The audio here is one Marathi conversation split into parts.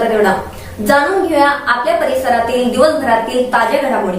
तर तेवढा जाणून घेऊया आपल्या परिसरातील दिवसभरातील ताज्या घडामोडी।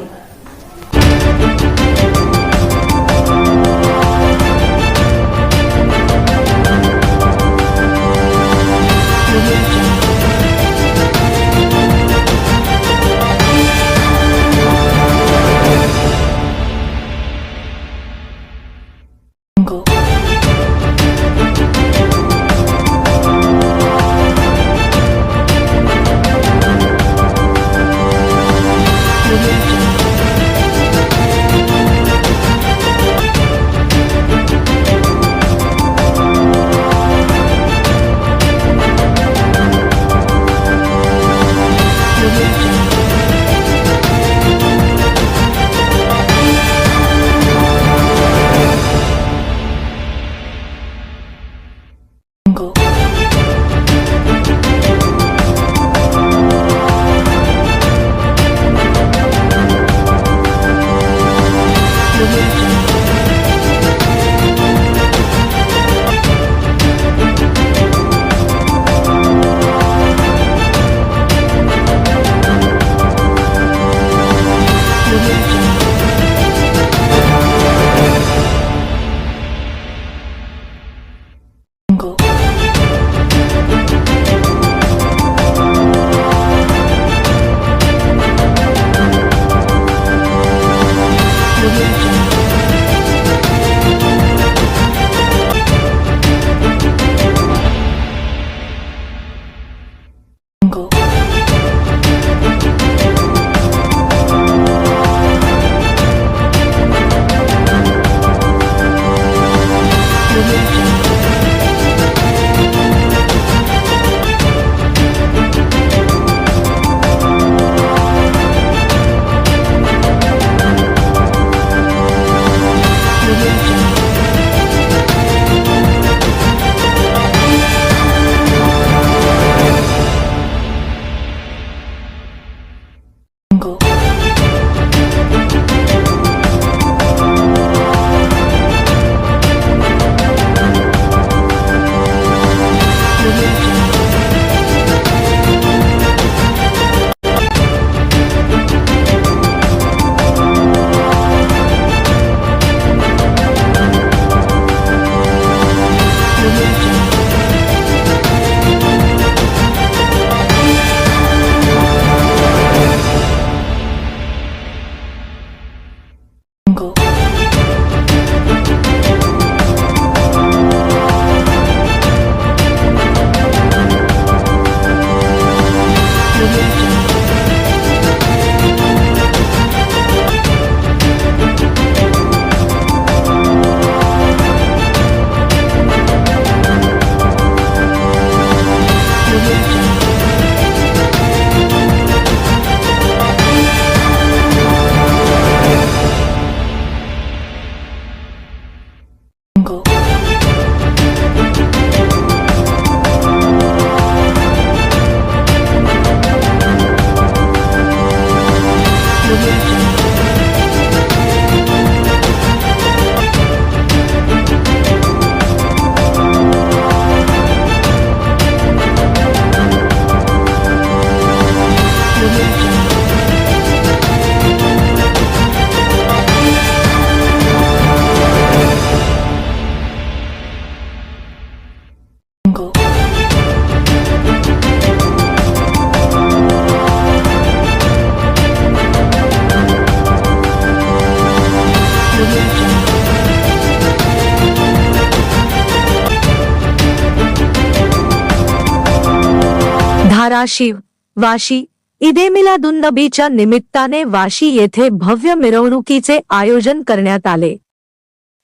धाराशिव वाशी ईदे मिलादुन्नबीच्या निमित्ताने वाशी येथे भव्य मिरवणुकीचे आयोजन करण्यात आले।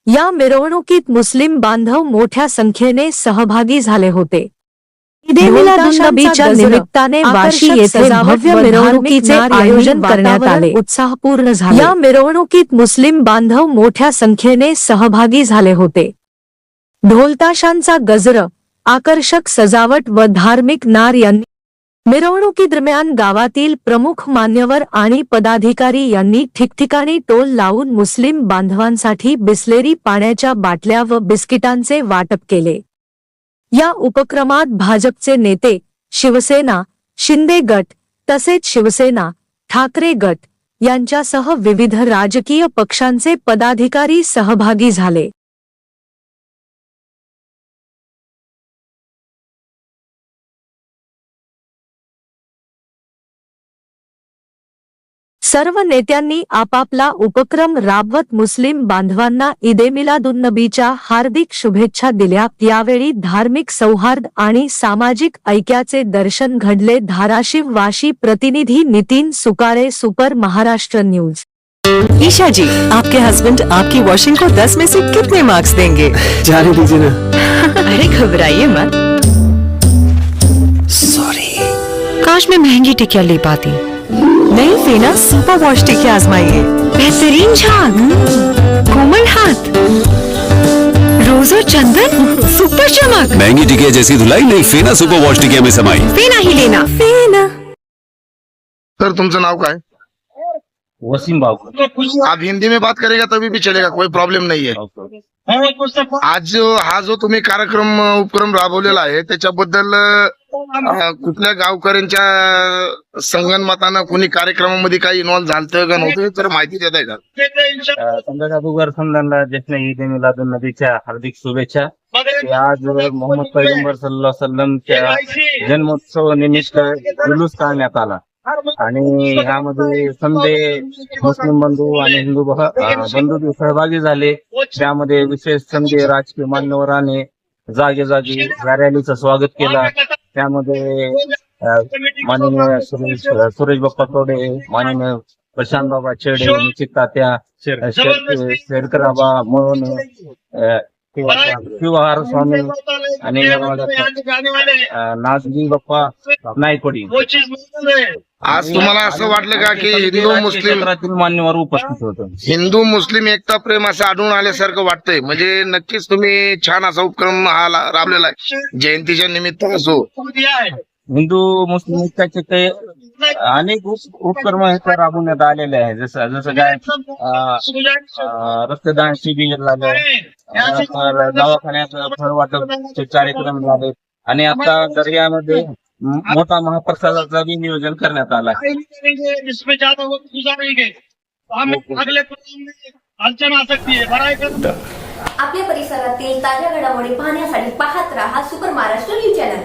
या मिरवणुकीत मुस्लिम बांधव मोठ्या संख्येने सहभागी झाले होते। ईदे मिलादुन्नबीच्या निमित्ताने वाशी येथे भव्य मिरवणुकीचे आयोजन करण्यात आले। उत्साहपूर्ण झाले। या मिरवणुकीत मुस्लिम बांधव मोठ्या संख्येने सहभागी झाले होते। ढोलताशांचा गजर, आकर्षक सजावट व धार्मिक नार यांनी मिरवणुकीदरम्यान गावातील प्रमुख मान्यवर आणि पदाधिकारी यांनी ठिकठिकाणी टोल लावून मुस्लिम बांधवांसाठी बिसलेरी पाण्याच्या बाटल्या व बिस्किटांचे वाटप केले। या उपक्रमात भाजपचे नेते, शिवसेना, शिंदे गट तसेच शिवसेना, ठाकरे गट यांच्यासह विविध राजकीय पक्षांचे पदाधिकारी सहभागी झाले. सर्व नेत्यांनी आपापला उपक्रम राबवत मुस्लिम बांधवांना ईद-ए-मिलादुन्नबीच्या हार्दिक शुभेच्छा दिल्या. यावेळी धार्मिक सौहार्द आणि सामाजिक ऐक्याचे दर्शन घडले. धाराशिव वाशी प्रतिनिधी नितीन सुकाळे, सुपर महाराष्ट्र न्यूज. ईशा जी, आपके हस्बैंड आपकी वॉशिंग को 10 में से कितने मार्क्स देंगे? जाने दीजिए ना। अरे घबराइए मत। सॉरी। काश मैं महंगी टिकिया ले पाती। नहीं फेना सुपर वॉश टिकिया आजमाइए। बेहतरीन झाग, कोमल हाथ, रोज और चंदन, सुपर चमक। महंगी टिकिया जैसी धुलाई नहीं, फेना सुपर वॉश टिकिया में समाई। फेना ही लेना, फेना। सर तुमचं नाव काय? वसीम बाबू। आप हिंदी में बात करेगा तभी भी चलेगा, कोई प्रॉब्लेम नहीं है. आज हा जो तुम्ही उपक्रम राबवलेला आहे त्याच्याबद्दल कुठल्या गावकऱ्यांच्या संगनमतानं कोणी कार्यक्रमामध्ये काही इन्व्हॉल्व झालं का नव्हतं तर माहिती देत आहे का? समजा अगोदर समजांना जश्न ईद मिलादुन नबीच्या हार्दिक शुभेच्छा. ते आज मोहम्मद पैगंबर सल्लल्लाहु अलैहि वसल्लमच्या जन्मोत्सव निमित्त जुलूस काढण्यात आला आणि ह्यामध्ये समजे मुस्लिम बंधू आणि हिंदू बंधू सहभागी झाले. त्यामध्ये विशेष समजे राजकीय मान्यवरांनी जागे या रॅलीचं स्वागत केलं. त्यामध्ये माननीय सुरेश बाप्पा कवडे, माननीय प्रशांत बाबा चेडे, निश्चित तात्या शेरकर बाबा म्हणून शिवहार स्वामी आणि नागजी बाप्पा नायकोडी. आज तुम्हाला असं वाटलं का की क्षेत्रातील मान्यवर उपस्थित होते? हिंदू मुस्लिम एकता प्रेम असं आढळून आल्यासारखं वाटतंय. म्हणजे नक्कीच तुम्ही छान असा उपक्रम हा राबलेला आहे जयंतीच्या निमित्त असो. हिंदू मुस्लिम एकताचे ते अनेक उपक्रम हे राबवण्यात आलेले आहे. जसं काय रक्तदान शिबिर झालं, दवाखान्यात फळ वाटपचे कार्यक्रम झाले आणि आता दर्यामध्ये मोठा महाप्रसादाचा बी नियोजन करण्यात आला. आपल्या परिसरातील ताज्या घडामोडी पाहण्यासाठी पाहत राहा सुपर महाराष्ट्र न्यूज चॅनल.